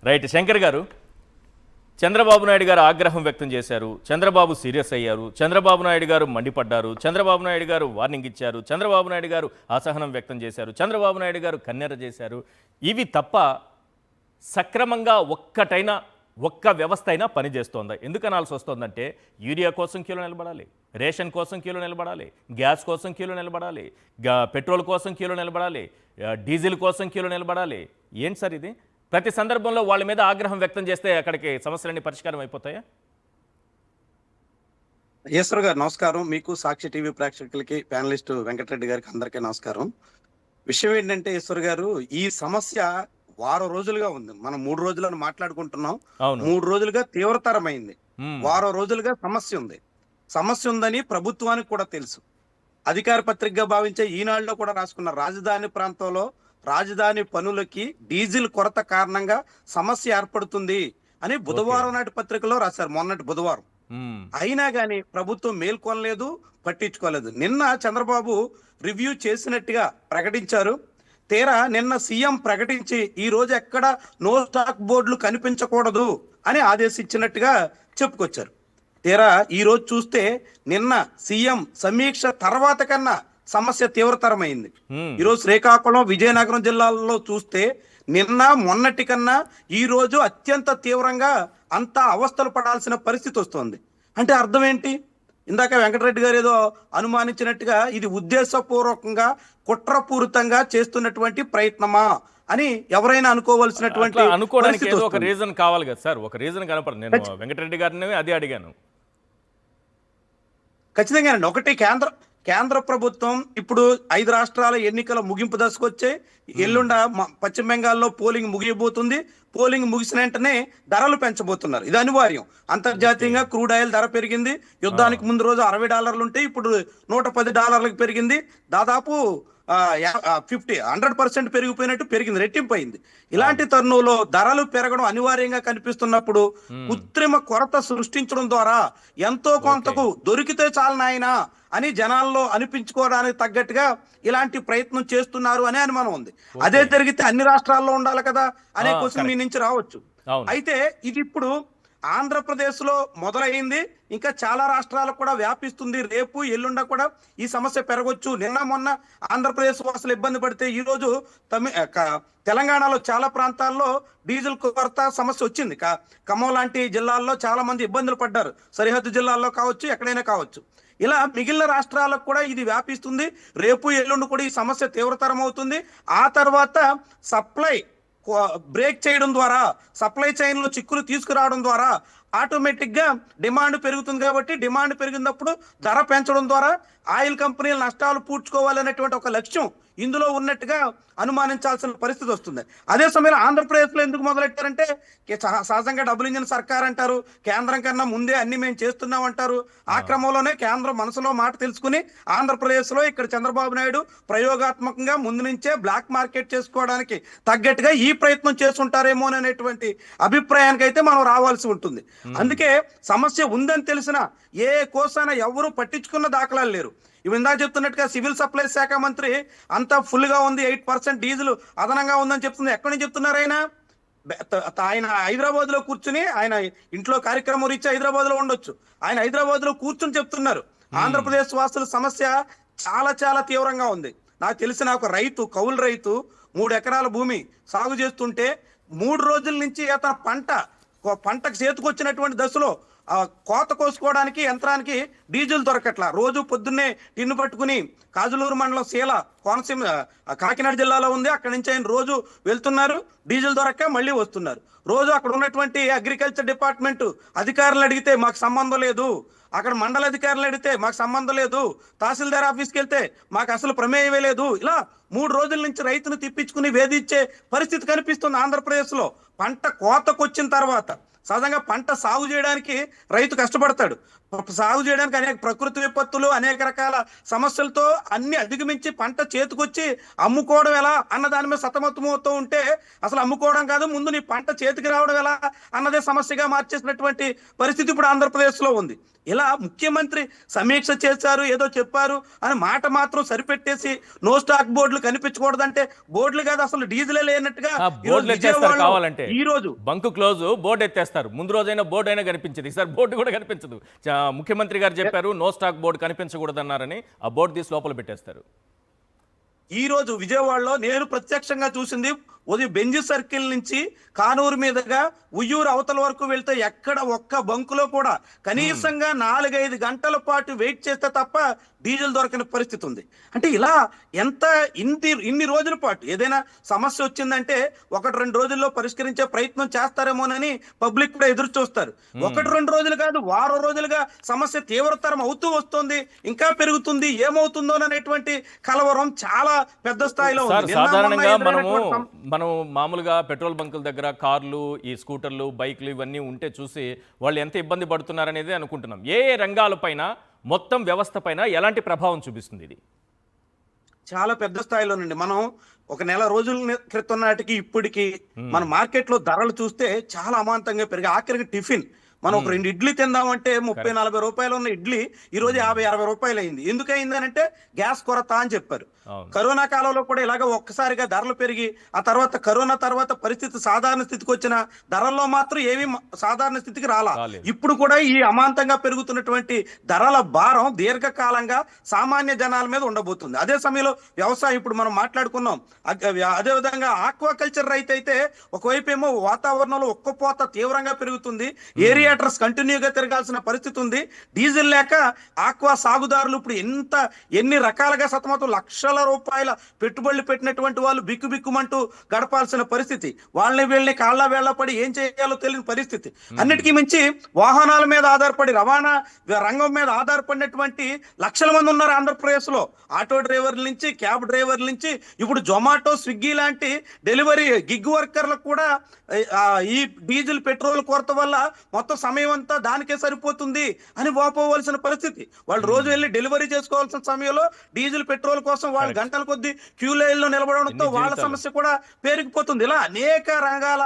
Right Shankar గారు, చంద్రబాబు నాయుడు గారు ఆగ్రహం వ్యక్తం చేశారు. చంద్రబాబు సీరియస్ అయ్యారు. చంద్రబాబు నాయుడు గారు మండిపడ్డారు. చంద్రబాబు నాయుడు గారు వార్నింగ్ ఇచ్చారు. చంద్రబాబు నాయుడు గారు అసహనం వ్యక్తం చేశారు. చంద్రబాబు నాయుడు గారు కన్నెర చేశారు. ఇవి తప్ప సక్రమంగా ఒక్క వ్యవస్థ అయినా పనిచేస్తోందా? ఎందుకు అనాల్సి వస్తుందంటే యూరియా కోసం క్యూలో నిలబడాలి, రేషన్ కోసం క్యూలో నిలబడాలి, గ్యాస్ కోసం క్యూలో నిలబడాలి, పెట్రోల్ కోసం క్యూలో నిలబడాలి, డీజిల్ కోసం క్యూలో నిలబడాలి. ఏంటి సార్ ఇది? ప్రతి సందర్భంలో వాళ్ళ మీద ఆగ్రహం వ్యక్తం చేస్తే అక్కడికి సమస్యలన్నీ పరిష్కారం అయిపోతాయా? ఈశ్వర్ గారు నమస్కారం. మీకు సాక్షి టీవీ ప్రేక్షకులకి, ప్యానలిస్ట్ వెంకటరెడ్డి గారికి అందరికీ నమస్కారం. విషయం ఏంటంటే ఈశ్వర్ గారు, ఈ సమస్య వారం రోజులుగా ఉంది. మనం 3 రోజులను మాట్లాడుకుంటున్నాం. 3 రోజులుగా తీవ్రతరమైంది. వారం రోజులుగా సమస్య ఉందని ప్రభుత్వానికి కూడా తెలుసు. అధికార పత్రికగా భావించే ఈనాడులో కూడా రాసుకున్నారు. రాజధాని ప్రాంతంలో రాజధాని పనులకి డీజిల్ కొరత కారణంగా సమస్య ఏర్పడుతుంది అని బుధవారం నాటి పత్రికలో రాశారు, మొన్నటి బుధవారం. అయినా గాని ప్రభుత్వం మేల్కొనలేదు, పట్టించుకోలేదు. నిన్న చంద్రబాబు రివ్యూ చేసినట్టుగా ప్రకటించారు. తీరా నిన్న సీఎం ప్రకటించి ఈ రోజు ఎక్కడ నో స్టాక్ బోర్డులు కనిపించకూడదు అని ఆదేశించినట్టుగా చెప్పుకొచ్చారు. తీరా ఈ రోజు చూస్తే నిన్న సీఎం సమీక్ష తర్వాత కన్నా సమస్య తీవ్రతరమైంది. ఈరోజు శ్రీకాకుళం, విజయనగరం జిల్లాల్లో చూస్తే నిన్న మొన్నటి కన్నా ఈ రోజు అత్యంత తీవ్రంగా అంతా అవస్థలు పడాల్సిన పరిస్థితి వస్తుంది. అంటే అర్థం ఏంటి? ఇందాక వెంకటరెడ్డి గారు ఏదో అనుమానించినట్టుగా ఇది ఉద్దేశపూర్వకంగా కుట్రపూరితంగా చేస్తున్నటువంటి ప్రయత్నమా అని ఎవరైనా అనుకోవాల్సినటువంటి అనుకోవడానికి ఏదో ఒక రీజన్ కావాలి కదా సార్. ఒక రీజన్ కనపడదు. నేను వెంకటరెడ్డి గారిని అదే అడిగాను. ఖచ్చితంగానండి. ఒకటి, కేంద్ర ప్రభుత్వం ఇప్పుడు 5 రాష్ట్రాల ఎన్నికల ముగింపు దశకు వచ్చాయి. ఎల్లుండ పశ్చిమ బెంగాల్లో పోలింగ్ ముగియబోతుంది. పోలింగ్ ముగిసిన వెంటనే ధరలు పెంచబోతున్నారు. ఇది అనివార్యం. అంతర్జాతీయంగా క్రూడ్ ఆయిల్ ధర పెరిగింది. యుద్ధానికి ముందు రోజు $60 ఉంటే ఇప్పుడు $110 పెరిగింది. దాదాపు 100% పెరిగిపోయినట్టు పెరిగింది, రెట్టింపు అయింది. ఇలాంటి తరుణంలో ధరలు పెరగడం అనివార్యంగా కనిపిస్తున్నప్పుడు కృత్రిమ కొరత సృష్టించడం ద్వారా ఎంతో కొంతకు దొరికితే చాలు నాయనా అని జనాల్లో అనిపించుకోవడానికి తగ్గట్టుగా ఇలాంటి ప్రయత్నం చేస్తున్నారు అనే అనుమానం ఉంది. అదే జరిగితే అన్ని రాష్ట్రాల్లో ఉండాలి కదా అనే క్వశ్చన్ మీ నుంచి రావచ్చు. అయితే ఇది ఇప్పుడు ఆంధ్రప్రదేశ్ లో మొదలైంది, ఇంకా చాలా రాష్ట్రాలకు కూడా వ్యాపిస్తుంది. రేపు ఎల్లుండ కూడా ఈ సమస్య పెరగొచ్చు. నిన్న మొన్న ఆంధ్రప్రదేశ్ వాసులు ఇబ్బంది పడితే ఈ రోజు తెలంగాణలో చాలా ప్రాంతాల్లో డీజిల్ కొరత సమస్య వచ్చింది. ఖమ్మం లాంటి జిల్లాల్లో చాలా మంది ఇబ్బందులు పడ్డారు. సరిహద్దు జిల్లాల్లో కావచ్చు, ఎక్కడైనా కావచ్చు. ఇలా మిగిలిన రాష్ట్రాలకు కూడా ఇది వ్యాపిస్తుంది. రేపు ఎల్లుండి కూడా ఈ సమస్య తీవ్రతరం అవుతుంది. ఆ తర్వాత సప్లై బ్రేక్ చేయడం ద్వారా, సప్లై చైన్ లో చిక్కులు తీసుకురావడం ద్వారా ఆటోమేటిక్ గా డిమాండ్ పెరుగుతుంది. కాబట్టి డిమాండ్ పెరిగినప్పుడు ధర పెంచడం ద్వారా ఆయిల్ కంపెనీల నష్టాలు పూడ్చుకోవాలనేటువంటి ఒక లక్ష్యం ఇందులో ఉన్నట్టుగా అనుమానించాల్సిన పరిస్థితి వస్తుంది. అదే సమయంలో ఆంధ్రప్రదేశ్ లో ఎందుకు మొదలెట్టారంటే సహజంగా డబుల్ ఇంజిన్ సర్కార్ అంటారు, కేంద్రం కన్నా ముందే అన్ని మేము చేస్తున్నాం అంటారు. ఆ క్రమంలోనే కేంద్రం మనసులో మాట తెలుసుకుని ఆంధ్రప్రదేశ్ లో ఇక్కడ చంద్రబాబు నాయుడు ప్రయోగాత్మకంగా ముందు నుంచే బ్లాక్ మార్కెట్ చేసుకోవడానికి తగ్గట్టుగా ఈ ప్రయత్నం చేస్తుంటారేమో అనేటువంటి అభిప్రాయానికి అయితే మనం రావాల్సి ఉంటుంది. అందుకే సమస్య ఉందని తెలిసిన ఏ కోసాన ఎవరు పట్టించుకున్న దాఖలాలు లేరు. ఇవి ఇందాక చెప్తున్నట్టుగా సివిల్ సప్లైస్ శాఖ మంత్రి అంతా ఫుల్ గా ఉంది, 8% డీజిల్ అదనంగా ఉందని చెప్తుంది. ఎక్కడి నుంచి చెప్తున్నారు? ఆయన హైదరాబాద్ లో కూర్చుని, ఆయన ఇంట్లో కార్యక్రమం రీచ్ హైదరాబాద్ లో ఉండొచ్చు, ఆయన హైదరాబాద్ లో కూర్చుని చెప్తున్నారు. ఆంధ్రప్రదేశ్ వాసుల సమస్య చాలా చాలా తీవ్రంగా ఉంది. నాకు తెలిసిన ఒక రైతు, కౌలు రైతు, 3 ఎకరాల భూమి సాగు చేస్తుంటే 3 రోజుల నుంచి అతను పంటకు చేతికొచ్చినటువంటి దశలో కోత కోసుకోవడానికి యంత్రానికి డీజిల్ దొరకట్లా. రోజు పొద్దున్నే టిన్ను పట్టుకుని కాజులూరు మండలం శీల, కోనసీమ, కాకినాడ జిల్లాలో ఉంది, అక్కడి నుంచి ఆయన రోజు వెళ్తున్నారు. డీజిల్ దొరక్క మళ్ళీ వస్తున్నారు. రోజు అక్కడ ఉన్నటువంటి అగ్రికల్చర్ డిపార్ట్మెంట్ అధికారులు అడిగితే మాకు సంబంధం లేదు, అక్కడ మండల అధికారులు అడిగితే మాకు సంబంధం లేదు, తహసీల్దార్ ఆఫీస్కి వెళ్తే మాకు అసలు ప్రమేయమే లేదు. ఇలా 3 రోజుల నుంచి రైతును తిప్పించుకుని వేధించే పరిస్థితి కనిపిస్తుంది ఆంధ్రప్రదేశ్ లో. పంట కోతకొచ్చిన తర్వాత సహజంగా పంట సాగు చేయడానికి రైతు కష్టపడతాడు. సాగు చేయడానికి అనేక ప్రకృతి విపత్తులు, అనేక రకాల సమస్యలతో అన్ని అధిగమించి పంట చేతికొచ్చి అమ్ముకోవడం ఎలా అన్న దాని మీద సతమతమవుతూ ఉంటే అసలు అమ్ముకోవడం కాదు, ముందు నీ పంట చేతికి రావడం ఎలా అన్నదే సమస్యగా మార్చేసినటువంటి పరిస్థితి ఇప్పుడు ఆంధ్రప్రదేశ్ లో ఉంది. ఇలా ముఖ్యమంత్రి సమీక్ష చేశారు, ఏదో చెప్పారు అని మాట మాత్రం సరిపెట్టేసి నో స్టాక్ బోర్డులు కనిపించకూడదంటే బోర్డులు కాదు, అసలు డీజిలే లేనట్టుగా ఈ రోజు బోర్డులు ఎత్తేస్తారు విజయవాడలో కావాలంటే. ఈ రోజు బంకు క్లోజ్, బోర్డు ఎత్తేస్తారు. ముందు రోజైనా బోర్డు అయినా కనిపించదు, ఈసారి బోర్డు కూడా కనిపించదు. ముఖ్యమంత్రి గారు చెప్పారు నో స్టాక్ బోర్డు కనిపించకూడదన్నారని, ఆ బోర్డు తీసి లోపల పెట్టేస్తారు. ఈ రోజు విజయవాడలో నేను ప్రత్యక్షంగా చూసింది ఉదయం బెంజి సర్కిల్ నుంచి కానూరు మీదుగా ఉయ్యూరు అవతల వరకు వెళ్తే ఎక్కడ ఒక్క బంకులో కూడా కనీసంగా 4-5 గంటల పాటు వెయిట్ చేస్తే తప్ప డీజిల్ దొరకని పరిస్థితి ఉంది. అంటే ఇలా ఎంత ఇన్ని రోజుల పాటు ఏదైనా సమస్య వచ్చిందంటే 1-2 రోజుల్లో పరిష్కరించే ప్రయత్నం చేస్తారేమోనని పబ్లిక్ కూడా ఎదురు చూస్తారు. 1-2 రోజులు కాదు, వారం రోజులుగా సమస్య తీవ్రతరం అవుతూ వస్తుంది, ఇంకా పెరుగుతుంది, ఏమవుతుందో అనేటువంటి కలవరం చాలా పెద్ద స్థాయిలో సార్, ఉంది. సాధారణంగా మనం మామూలుగా పెట్రోల్ బంకుల దగ్గర కార్లు, ఈ స్కూటర్లు, బైక్లు ఇవన్నీ ఉంటే చూసి వాళ్ళు ఎంత ఇబ్బంది పడుతున్నారనేది అనుకుంటున్నాం. ఏ రంగాలపైన, మొత్తం వ్యవస్థ పైన ఎలాంటి ప్రభావం చూపిస్తుంది ఇది? చాలా పెద్ద స్థాయిలోనండి. మనం ఒక నెల రోజుల క్రితం నాటికి ఇప్పటికి మన మార్కెట్ లో ధరలు చూస్తే చాలా అమాంతంగా పెరిగి, ఆఖరికి టిఫిన్ మనం ఒక 2 ఇడ్లీ తిందామంటే 30-40 రూపాయలు ఉన్న ఇడ్లీ ఈ రోజు 50-60 రూపాయలు అయింది. ఎందుకయింది అంటే గ్యాస్ కొరత అని చెప్పారు. కరోనా కాలంలో కూడా ఇలాగ ఒక్కసారిగా ధరలు పెరిగి ఆ తర్వాత కరోనా తర్వాత పరిస్థితి సాధారణ స్థితికి వచ్చిన ధరల్లో మాత్రం ఏమీ సాధారణ స్థితికి రాలా. ఇప్పుడు కూడా ఈ అమాంతంగా పెరుగుతున్నటువంటి ధరల భారం దీర్ఘకాలంగా సామాన్య జనాల మీద ఉండబోతుంది. అదే సమయంలో వ్యవసాయం ఇప్పుడు మనం మాట్లాడుకున్నాం. అదే విధంగా ఆక్వాకల్చర్ రైతు అయితే ఒకవైపు ఏమో వాతావరణంలో ఒక్కపోత తీవ్రంగా పెరుగుతుంది, ఏరియాటర్స్ కంటిన్యూగా తిరగాల్సిన పరిస్థితి ఉంది. డీజిల్ లేక ఆక్వా సాగుదారులు ఇప్పుడు ఎన్ని రకాలుగా సతమతం, లక్షల రూపాయల పెట్టుబడులు పెట్టినటువంటి వాళ్ళు బిక్కుబిక్కుమంటూ గడపాల్సిన పరిస్థితి, వాళ్ళని వీళ్ళని కాళ్ళ వేళ్ల పడి ఏం చేయాలో తెలియని పరిస్థితి. అన్నిటికీ మించి వాహనాల మీద ఆధారపడి, రవాణా రంగం మీద ఆధారపడినటువంటి లక్షల మంది ఉన్నారు ఆంధ్రప్రదేశ్ లో. ఆటో డ్రైవర్ల నుంచి, క్యాబ్ డ్రైవర్ల నుంచి, ఇప్పుడు జొమాటో, స్విగ్గీ లాంటి డెలివరీ గిగ్ వర్కర్లకు కూడా ఈ డీజిల్ పెట్రోల్ కొరత వల్ల మొత్తం సమయం అంతా దానికే సరిపోతుంది అని వాపోవలసిన పరిస్థితి. వాళ్ళు రోజు వెళ్ళి డెలివరీ చేసుకోవాల్సిన సమయంలో డీజిల్ పెట్రోల్ కోసం వాళ్ళు గంటల కొద్ది క్యూ లైన్ లో నిలబడడంతో వాళ్ళ సమస్య కూడా పెరిగిపోతుంది. ఇలా అనేక రంగాల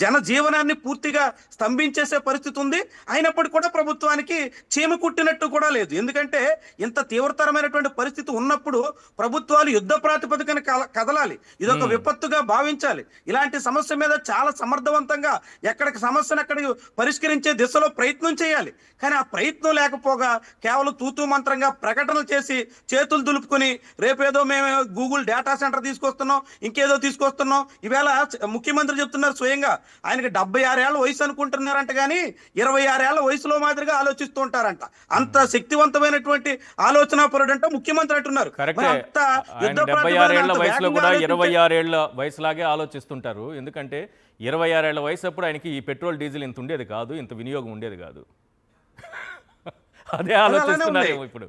జన జీవనాన్ని పూర్తిగా స్తంభించేసే పరిస్థితి ఉంది. అయినప్పటికీ కూడా ప్రభుత్వానికి చీమ కుట్టినట్టు కూడా లేదు. ఎందుకంటే ఇంత తీవ్రతరమైనటువంటి పరిస్థితి ఉన్నప్పుడు ప్రభుత్వాలు యుద్ధ ప్రాతిపదికన కదలాలి, ఇదొక విపత్తుగా భావించాలి. ఇలాంటి సమస్య మీద చాలా సమర్థవంతంగా ఎక్కడికి సమస్యను అక్కడికి పరిష్కరించే దిశలో ప్రయత్నం చేయాలి. కానీ ఆ ప్రయత్నం లేకపోగా కేవలం తూతూ మంత్రంగా ప్రకటనలు చేసి చేతులు దులుపుకొని రేపేదో మేము గూగుల్ డేటా సెంటర్ తీసుకొస్తున్నాం, ఇంకేదో తీసుకొస్తున్నాం. ఈవేళ ముఖ్యమంత్రి చెప్తున్నారు స్వయంగా ఆయనకి 76 ఏళ్ల వయసు అనుకుంటున్నారంట, కానీ 26 ఏళ్ల వయసులో మాదిరిగా ఆలోచిస్తూ ఉంటారంట. అంత శక్తివంతమైనటువంటి ఆలోచన పరుడంట ముఖ్యమంత్రి అంటున్నారు. 76 ఏళ్ల వయసులో కూడా 26 ఏళ్ల వయసులాగే ఆలోచిస్తుంటారు. ఎందుకంటే 26 ఏళ్ల వయసు అప్పుడు ఆయనకి ఈ పెట్రోల్ డీజిల్ ఇంత ఉండేది కాదు, ఇంత వినియోగం ఉండేది కాదు. అదే ఆలోచిస్తున్నారేమో ఇప్పుడు.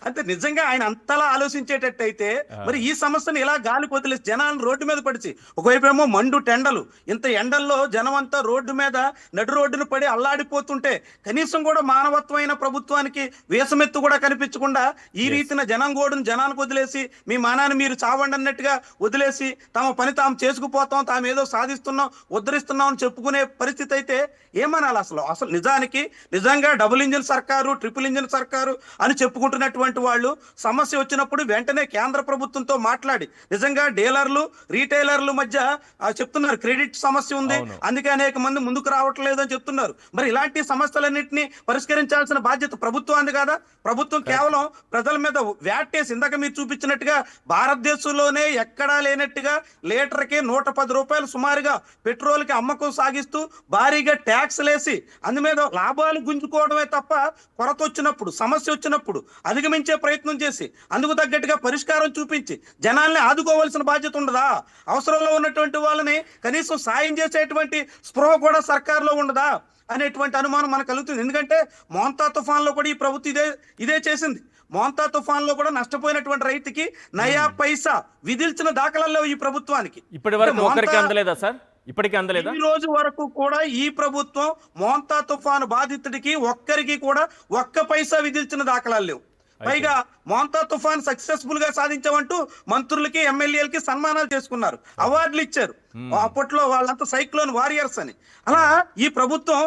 అంటే నిజంగా ఆయన అంతలా ఆలోచించేటట్టయితే మరి ఈ సమస్యను ఇలా గాలికి వదిలేసి జనాలను రోడ్డు మీద పడిచి, ఒకవైపు ఏమో మండు టెండలు, ఇంత ఎండల్లో జనం అంతా రోడ్డు మీద నడు రోడ్డును పడి అల్లాడిపోతుంటే కనీసం కూడా మానవత్వమైన ప్రభుత్వానికి వేసమెత్తు కూడా కనిపించకుండా ఈ రీతిన జనానికి వదిలేసి మీ మానాన్ని మీరు చావండి అన్నట్టుగా వదిలేసి తమ పని తాము చేసుకుపోతాం, తాము ఏదో సాధిస్తున్నాం, ఉద్ధరిస్తున్నాం అని చెప్పుకునే పరిస్థితి అయితే ఏమనాలి? అసలు నిజంగా డబుల్ ఇంజిన్ సర్కారు, ట్రిపుల్ ఇంజిన్ సర్కారు అని చెప్పుకుంటున్నటువంటి వాళ్ళు సమస్య వచ్చినప్పుడు వెంటనే కేంద్ర ప్రభుత్వంతో మాట్లాడి, నిజంగా డీలర్లు రీటైలర్ల మధ్య చెప్తున్నారు క్రెడిట్ సమస్య ఉంది, అందుకే అనేక మంది ముందుకు రావట్లేదు అని చెప్తున్నారు. మరి ఇలాంటి సమస్యలన్నింటినీ పరిష్కరించాల్సిన బాధ్యత ప్రభుత్వాన్ని కాదా? ప్రభుత్వం కేవలం ప్రజల మీద వ్యాటేసి, ఇందాక మీరు చూపించినట్టుగా భారతదేశంలోనే ఎక్కడా లేనట్టుగా లీటర్కి 110 రూపాయలు సుమారుగా పెట్రోల్ కి అమ్మకం సాగిస్తూ భారీగా ట్యాక్స్ లేసి అందు మీద లాభాలు గుంజుకోవడమే తప్ప కొరత వచ్చినప్పుడు, సమస్య వచ్చినప్పుడు అధిగమించే ప్రయత్నం చేసి అందుకు తగ్గట్టుగా పరిష్కారం చూపించి జనాల్ని ఆదుకోవాల్సిన బాధ్యత ఉండదా? అవసరంలో ఉన్నటువంటి వాళ్ళని కనీసం సాయం చేసేటువంటి స్పృహ కూడా సర్కారులో ఉండదా అనేటువంటి అనుమానం మనకు కలుగుతుంది. ఎందుకంటే మోంతా తుఫాన్ లో కూడా ఈ ప్రభుత్వం ఇదే చేసింది. మోంతా తుఫాన్ లో కూడా నష్టపోయినటువంటి రైతుకి నయా పైసా విధిల్చిన దాఖలాల్లో ఈ ప్రభుత్వానికి ఇప్పటి వరకు ఒకరికి అందలేదా సార్? ఇప్పటికీ అందలేదా? ఈ రోజు వరకు కూడా ఈ ప్రభుత్వం మోంతా తుఫాను బాధితుడికి ఒక్కరికి కూడా ఒక్క పైసా విధిల్చిన దాఖలాలు లేవు. పైగా మోంతా తుఫాన్ సక్సెస్ఫుల్ గా సాధించామంటూ మంత్రులకి ఎమ్మెల్యేలకి సన్మానాలు చేసుకున్నారు, అవార్డులు ఇచ్చారు. అప్పట్లో వాళ్ళంతా సైక్లోన్ వారియర్స్ అని. అలా ఈ ప్రభుత్వం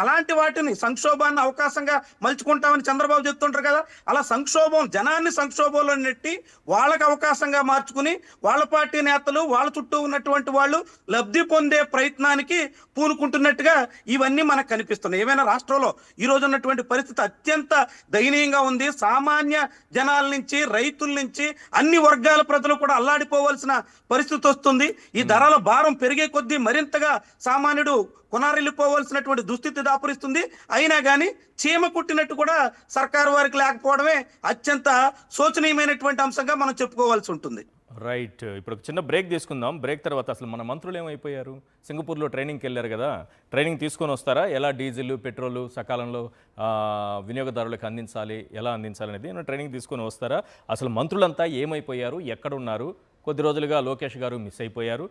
అలాంటి వాటిని సంక్షోభాన్ని అవకాశంగా మలుచుకుంటామని చంద్రబాబు చెప్తుంటారు కదా, అలా సంక్షోభం జనాన్ని సంక్షోభంలో నెట్టి వాళ్ళకి అవకాశంగా మార్చుకుని వాళ్ళ పార్టీ నేతలు వాళ్ళ చుట్టూ ఉన్నటువంటి వాళ్ళు లబ్ధి పొందే ప్రయత్నానికి పూనుకుంటున్నట్టుగా ఇవన్నీ మనకు కనిపిస్తున్నాయి. ఏమైనా రాష్ట్రంలో ఈ రోజు ఉన్నటువంటి పరిస్థితి అత్యంత దయనీయంగా ఉంది. సామాన్య జనాల నుంచి, రైతుల నుంచి అన్ని వర్గాల ప్రజలు కూడా అల్లాడిపోవలసిన పరిస్థితి వస్తుంది. ఈ ధరల భారం పెరిగే కొద్దీ మరింతగా సామాన్యుడు కొనారిల్లిపోవలసినటువంటి దుస్థితి దాపురిస్తుంది. అయినా కానీ చీమ కుట్టినట్టు కూడా సర్కారు వారికి లేకపోవడమే అత్యంత శోచనీయమైనటువంటి అంశంగా మనం చెప్పుకోవాల్సి ఉంటుంది. రైట్. ఇప్పుడు ఒక చిన్న బ్రేక్ తీసుకుందాం. బ్రేక్ తర్వాత అసలు మన మంత్రులు ఏమైపోయారు? సింగపూర్లో ట్రైనింగ్కి వెళ్ళారు కదా, ట్రైనింగ్ తీసుకొని వస్తారా? ఎలా డీజిల్ పెట్రోలు సకాలంలో వినియోగదారులకు అందించాలి, ఎలా అందించాలి అనేది ట్రైనింగ్ తీసుకొని వస్తారా? అసలు మంత్రులంతా ఏమైపోయారు, ఎక్కడున్నారు? కొద్ది రోజులుగా లోకేష్ గారు మిస్ అయిపోయారు.